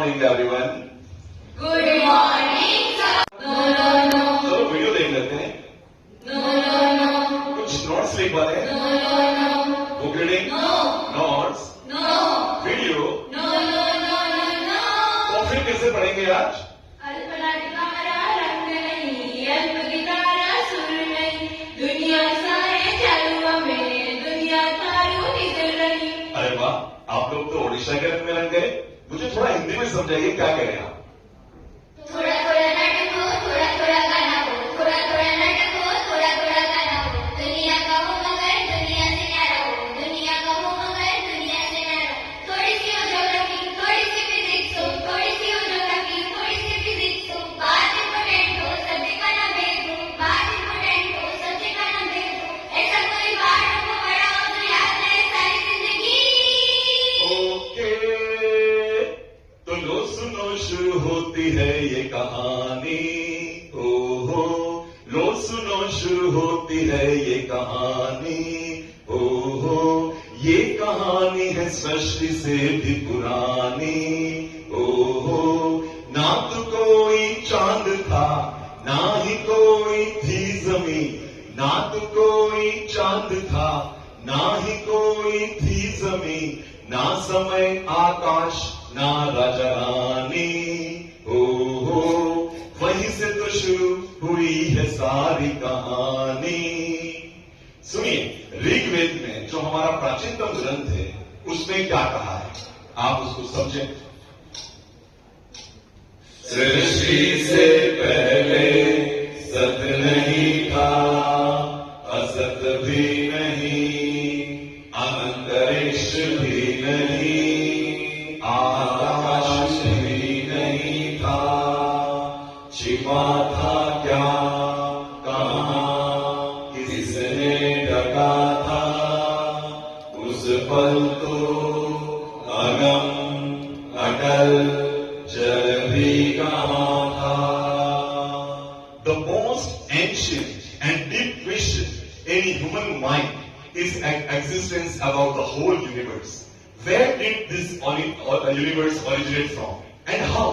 Morning everyone. Good morning sir. No चलो video देख लेते हैं। नो कुछ नोट्स लिख पाते हैं? No book reading? No notes? No video? No no तो फिर कैसे पढ़ेंगे आज? अल्पना टिकारा रंग नहीं, अल्प गिटारा सुर नहीं, दुनिया सारे चालुआ में, दुनिया थारू निकल रही। अरे वाह, आप लोग तो ओडिशा के रंग में रंग गए। मुझे थोड़ा हिंदी में समझाइए, क्या कह रहे हैं आप? थोड़ा थोड़ा नाटक हो, थोड़ा थोड़ा गाना हो, थोड़ा थोड़ा नाटक हो, थोड़ा थोड़ा गाना हो, दुनिया का हो मगर दुनिया से न्यारा हो, दुनिया का हो मगर दुनिया से न्यारा हो। थोड़ी सी हो ज्योग्राफी, थोड़ी सी फिजिक्स हो, थोड़ी सी हो ज्योग्राफी, थोड़ी सी फिजिक्स हो, बात इंपॉर्टेंट हो, सब्जेक्ट का ना भेद हो, बात इंपॉर्टेंट हो, सब्जेक्ट का ना भेद हो, ऐसा कोई पाठ हो पढ़ा हो तो याद रहे सारी जिंदगी। ओके, तो लो सुनो शुरू होती है ये कहानी। ओहो, लो सुनो शुरू होती है ये कहानी। ओहो, ये कहानी है सृष्टि से भी पुरानी। ओहो, ना तो कोई चांद था, ना ही कोई थी जमीन, ना तो कोई चांद था, ना ही कोई थी जमीन, ना समय आकाश, ना राजा रानी। ओहो, वहीं से तो शुरू हुई है सारी कहानी। सुनिए, ऋग्वेद में जो हमारा प्राचीनतम ग्रंथ है, उसमें क्या कहा है, आप उसको समझें। सृष्टि से पहले सत नहीं था, असत भी नहीं, अंतरिक्ष भी नहीं, आकाश भी नहीं था, छिपा था क्या, कहां, किसने ढका था, उस पल तो अगम अटल जल भी कहां था। The most ancient and deep question in human mind is existence about the whole universe. Where did this universe originate from and how?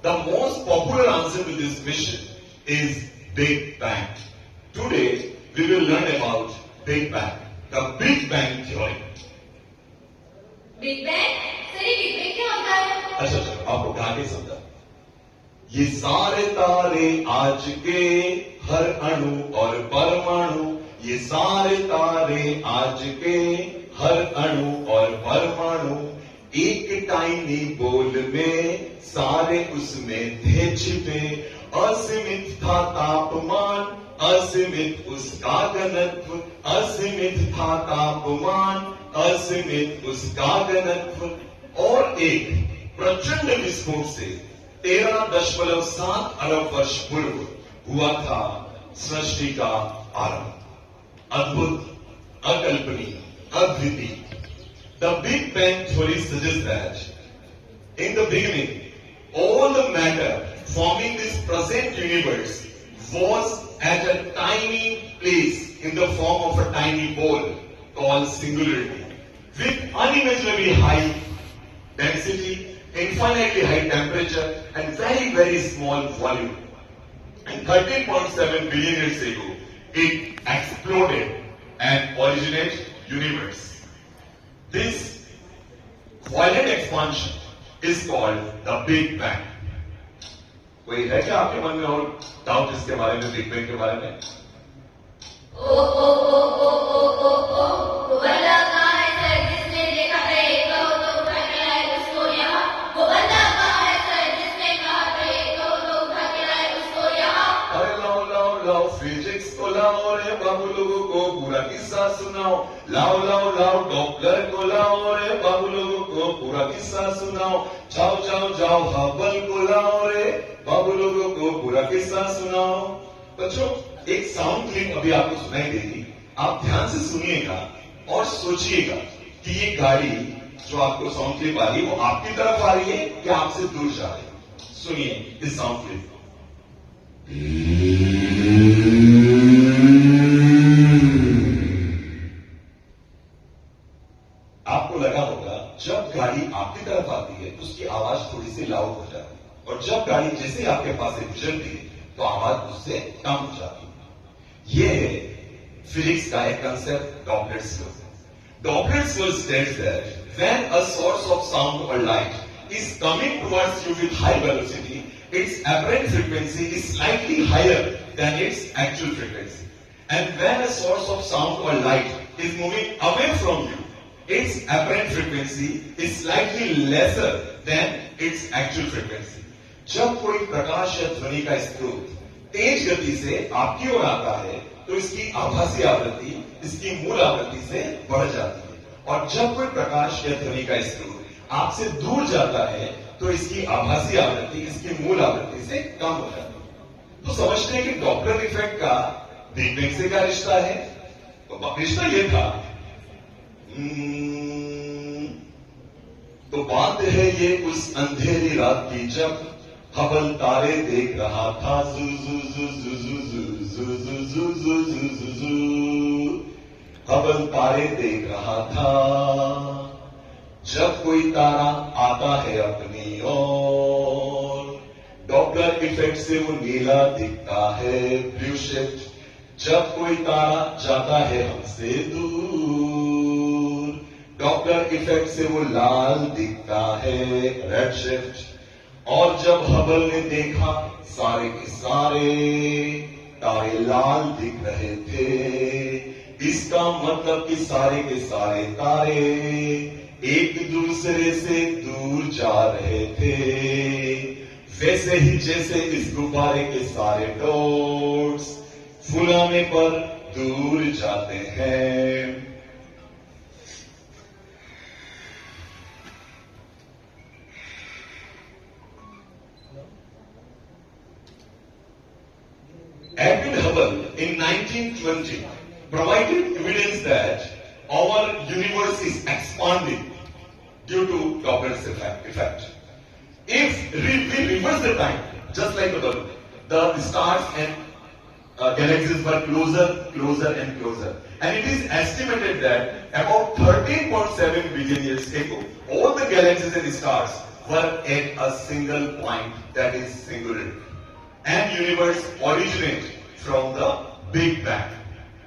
The most popular answer to this question is Big Bang. Today we will learn about Big Bang, the Big Bang theory. Big bang? Sir ये big bang क्या होता है? अच्छा चलो आपको गा के समझा। ये सारे तारे आज के हर अणु और परमाणु, ये सारे तारे आज के हर अणु और परमाणु, एक टाइनी बोल में सारे उसमें थे छिपे। असीमित था तापमान, असीमित उसका घनत्व, असीमित था तापमान, असीमित उसका घनत्व, और एक प्रचंड विस्फोट से 13.7 अरब वर्ष पूर्व हुआ था सृष्टि का आरंभ। अद्भुत, अकल्पनीय, अद्वितीय। The Big Bang theory suggests that in the beginning, all the matter forming this present universe was at a tiny place in the form of a tiny ball called singularity, with unimaginably high density, infinitely high temperature, and very, very small volume. And 13.7 billion years ago, it exploded and originated universe. This violent expansion is called the Big Bang. कोई है क्या आपके मन में और doubt इसके बारे में, बिग बैंग के बारे में? ओ ओ ओ ओ ओ ओ ओ वो बंदा कहाँ है सर जिसने देखा था ये, कहो तो उठा के लाए उसको यहाँ। वो बंदा कहाँ है सर जिसने कहा था ये, कहो तो उठा के लाए उसको यहाँ। अरे लाओ लाओ लाओ फिजिक्स को लाओ रे बाबू, लोगों को पूरा किस्सा सुनाओ। लाओ लाओ लाओ डॉपलर को लाओ रे बाबू, लोगों को पूरा किस्सा सुनाओ। जाओ जाओ जाओ हबल को लाओ रे बाबू, लोगों को पूरा किस्सा सुनाओ। बच्चों, एक साउंड क्लिप अभी आपको सुनाई देगी, आप ध्यान से सुनिएगा और सोचिएगा कि ये गाड़ी जो आपको साउंड क्लिप आ रही है वो आपकी तरफ आ रही है या आपसे दूर जा रही है। सुनिए इस साउंड क्लिप को। आपको लगा हो होगा, जब गाड़ी आपकी तरफ आती है तो उसकी आवाज थोड़ी सी लाउड हो जाती है, और जब गाड़ी जैसे आपके पास से गुजरती है तो आवाज उससे कम हो जाती है। ये फिजिक्स का एक concept Doppler's law. Doppler's law states that when a source of sound or light is coming towards you with high velocity, its apparent frequency is slightly higher than its actual frequency. And when a source of sound or light is moving away from you, its apparent frequency is slightly lesser than its actual frequency. जब कोई प्रकाश या ध्वनि का स्रोत तेज गति से आपकी ओर आता है तो इसकी आभासी आवृत्ति इसकी मूल आवृत्ति से बढ़ जाती है, और जब कोई प्रकाश या ध्वनि का स्रोत आपसे दूर जाता है तो इसकी आभासी आवृत्ति इसकी मूल आवृत्ति से कम हो जाती है। तो समझते हैं कि डॉपलर इफेक्ट का बिग बैंग से क्या रिश्ता है। तो रिश्ता ये था, तो बात है ये उस अंधेरी रात की जब हबल तारे देख रहा था, जू जू जू जू जू जू जू जू जू जू जू जू जू, हबल तारे देख रहा था। जब कोई तारा आता है अपनी ओर, डॉपलर इफेक्ट से वो नीला दिखता है, ब्लू शिफ्ट। जब कोई तारा जाता है हमसे दूर, डॉपलर इफेक्ट से वो लाल दिखता है, रेड शिफ्ट। और जब हबल ने देखा सारे के सारे तारे लाल दिख रहे थे, इसका मतलब कि सारे के सारे तारे एक दूसरे से दूर जा रहे थे, वैसे ही जैसे इस गुब्बारे के सारे डॉट्स फुलाने पर दूर जाते हैं। Edwin Hubble in 1920 provided evidence that our universe is expanding due to Doppler's effect. If we reverse the time, just like the balloon, the stars and galaxies were closer, closer and closer. And it is estimated that about 13.7 billion years ago, all the galaxies and stars were at a single point, that is singularity. And universe originates from the Big Bang.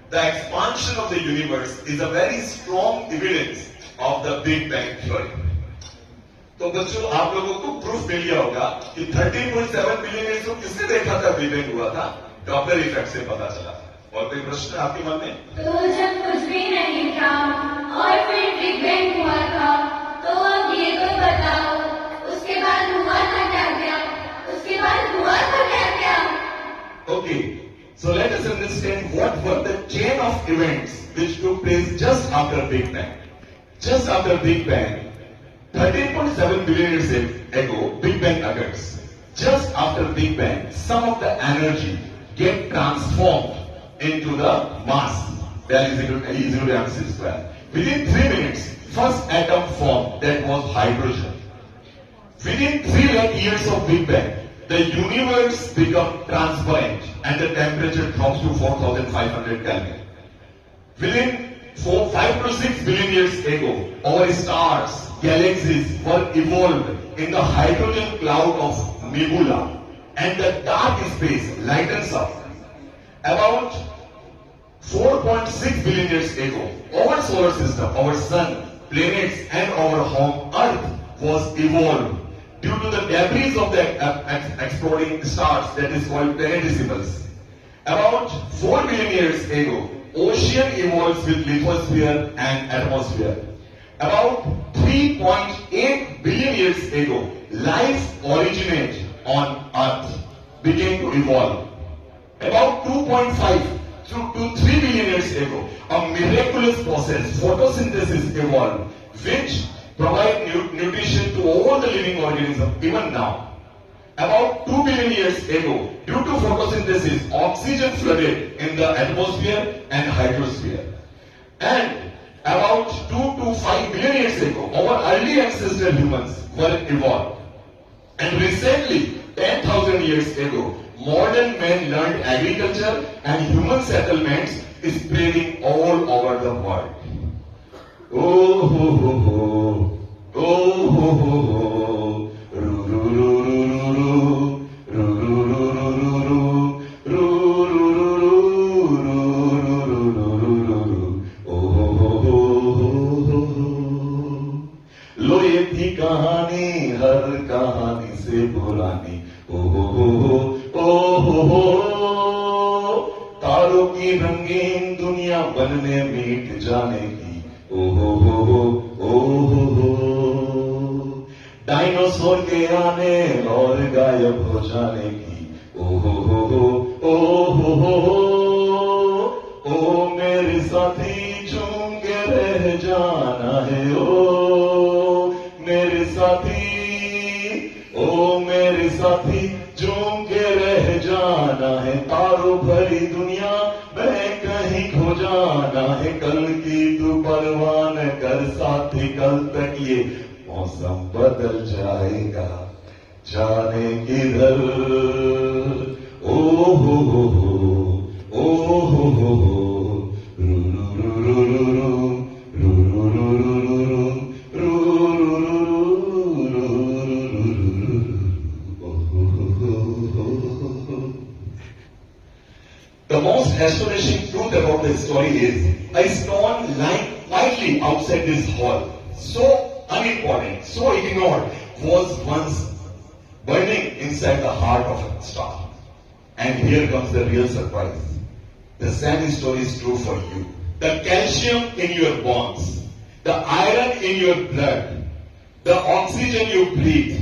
The expansion of the universe is a very strong evidence of the Big Bang theory. तो बच्चों आप लोगों को proof मिल गया होगा कि 13.7 billion years को किसने देखा था बिग बैंग हुआ था, डॉपलर इफेक्ट से पता चला। और कोई प्रश्न आपके मन में? तो जब कुछ भी नहीं था और फिर बिग बैंग हुआ था, तो अब ये तो बताओ उसके बाद हुआ था क्या? उसके बाद हुआ था क्या? Okay, so let us understand what were the chain of events which took place just after Big Bang. Just after Big Bang, 13.7 billion years ago, Big Bang occurs. Just after Big Bang, some of the energy get transformed into the mass, that is equal to E0 to mc square. Within 3 minutes, first atom formed, that was hydrogen. Within 3 lakh years of Big Bang, the universe becomes transparent and the temperature drops to 4,500 Kelvin. Within 5 to 6 billion years ago, our stars, galaxies were evolved in the hydrogen cloud of nebula, and the dark space lightens up. About 4.6 billion years ago, our solar system, our sun, planets and our home Earth was evolved due to the debris of the exploding stars, that is called planetesimals. About 4 billion years ago, ocean evolves with lithosphere and atmosphere. About 3.8 billion years ago, life originated on Earth, began to evolve. About 2.5 to 3 billion years ago, a miraculous process, photosynthesis, evolved, which provide nutrition to all the living organisms even now. About 2 billion years ago, due to photosynthesis, oxygen flooded in the atmosphere and hydrosphere. And about 2 to 5 billion years ago, our early ancestor humans were evolved. And recently, 10,000 years ago, modern men learned agriculture and human settlements is spreading all over the world. Oh ho ho ho, oh ho ho ho, ru ru ru ru ru ru ru ru ru ru ru ru, oh ho ho ho ho। लो ये थी कहानी हर कहानी से पुरानी, ओ हो हो, तारों की रंगीन दुनिया बनने मीट जाने की, ओ हो हो, डायनासोर के आने और गायब हो जाने की, ओ हो हो, ओ मेरे साथी झूम के रह जाना है, ओ मेरे साथी, ओ मेरे साथी झूम के रह जाना है, तारों भरी दुनिया में कहीं खो जाना है, कल की तू परवाह न कर साथी, कल तक ये मौसम बदल जाएगा, जाने किधर, ओ हो हो, ओ हो हो, रू रू रू रू रू रू रू रू The most astonishing truth about this story is a stone lying quietly outside this hall, so unimportant, so ignored, was once burning inside the heart of a star. And here comes the real surprise. The same story is true for you. The calcium in your bones, the iron in your blood, the oxygen you breathe,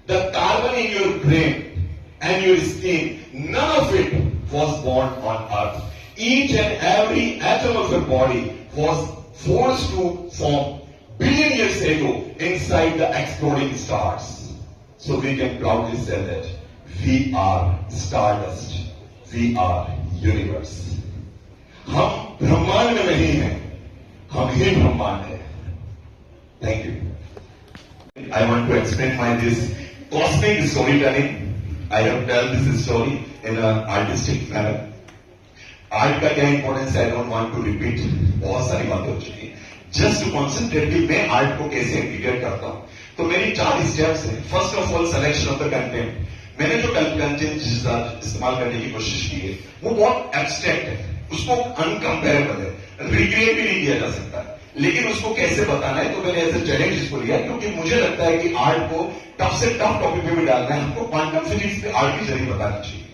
the carbon in your brain and your skin, none of it was born on earth. Each and every atom of your body was forced to form billion years ago inside the exploding stars. So we can proudly say that we are stardust, we are universe. हम ब्रह्मांड में नहीं हैं, हम ही ब्रह्मांड हैं। Thank you. I want to explain my this cosmic storytelling. I have told this story in an artistic manner. Art का क्या इंपॉर्टेंस है, I don't want to repeat, बहुत सारी बातें हो चुकी है। जस्ट टू कॉन्सेंट्रेट कि मैं आर्ट को कैसे इंटीग्रेट करता हूं, तो मेरी 4 स्टेप्स हैं। First of all selection of the content. मैंने जो कंटेंट इस्तेमाल करने की कोशिश की है वो बहुत एब्स्ट्रैक्ट है, उसको अनकंपेरेबल है, रिक्रिएट भी नहीं किया जा सकता, लेकिन उसको कैसे बताना है तो मैंने ऐसे चैलेंज इसको लिया, क्योंकि मुझे लगता है कि आर्ट को टफ से टफ टॉपिक पे भी डालना है, हमको क्वांटम फिजिक्स पे आर्ट की जरिए बतानी चाहिए।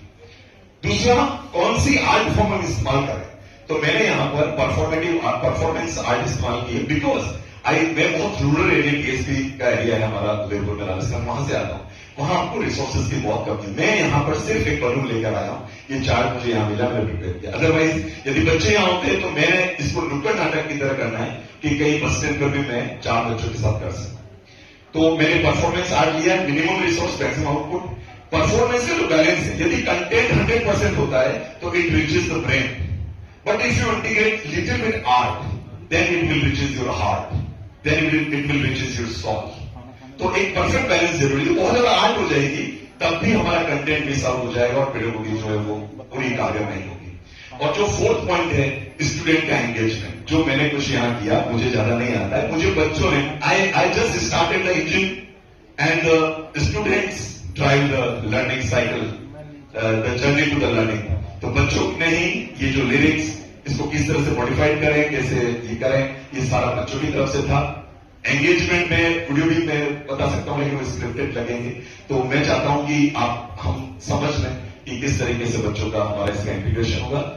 दूसरा, कौन सी आर्ट फॉर्म हम इस्तेमाल करें, तो मैंने यहां पर परफॉर्मेंस आर्ट इस्तेमाल की है, बिकॉज मैं बहुत रूरल एरिया केएसपी का एरिया है हमारा, उदयपुर में, राजस्थान, वहां से आता हूं, वहां आपको रिसोर्सेज की बहुत कमी है। मैं यहां पर सिर्फ एक बलून लेकर आया हूं, ये चार्ट मुझे यहां मिला, मैंने प्रिपेयर किया। अदरवाइज यदि बच्चे यहां होते तो मैंने इसको नुक्कड़ नाटक की तरह करना है कि कई बस स्टैंड पर भी मैं 4 बच्चों के साथ कर सकूं। तो मैंने परफॉर्मेंस आर्ट लिया, minimum resource maximum output. Performance का जो बैलेंस है, यदि कंटेंट 100% होता है तो it reaches the brain, but if you integrate little bit art then it will reaches your heart, then it will reaches your soul. तो एक परफेक्ट बैलेंस जरूरी है। बहुत ज्यादा आर्ट हो जाएगी तब भी हमारा कंटेंट मिस आउट हो जाएगा और पेडागोजी जो है वो पूरी कार्य नहीं होगी। और जो 4th पॉइंट है स्टूडेंट का एंगेजमेंट, जो मैंने कुछ यहां किया, मुझे ज्यादा नहीं आता है, मुझे बच्चों ने I just started the engine and the students drive the learning cycle, the journey to the learning. तो बच्चों ने ही ये जो लिरिक्स, इसको किस तरह से मॉडिफाइड करें, कैसे ये करें, ये सारा बच्चों की तरफ से था। एंगेजमेंट में वीडियो भी मैं बता सकता हूं, लेकिन वो स्क्रिप्टेड लगेंगे। तो मैं चाहता हूं कि हम समझ लें कि किस तरीके से बच्चों का हमारा इसका इंटीग्रेशन होगा।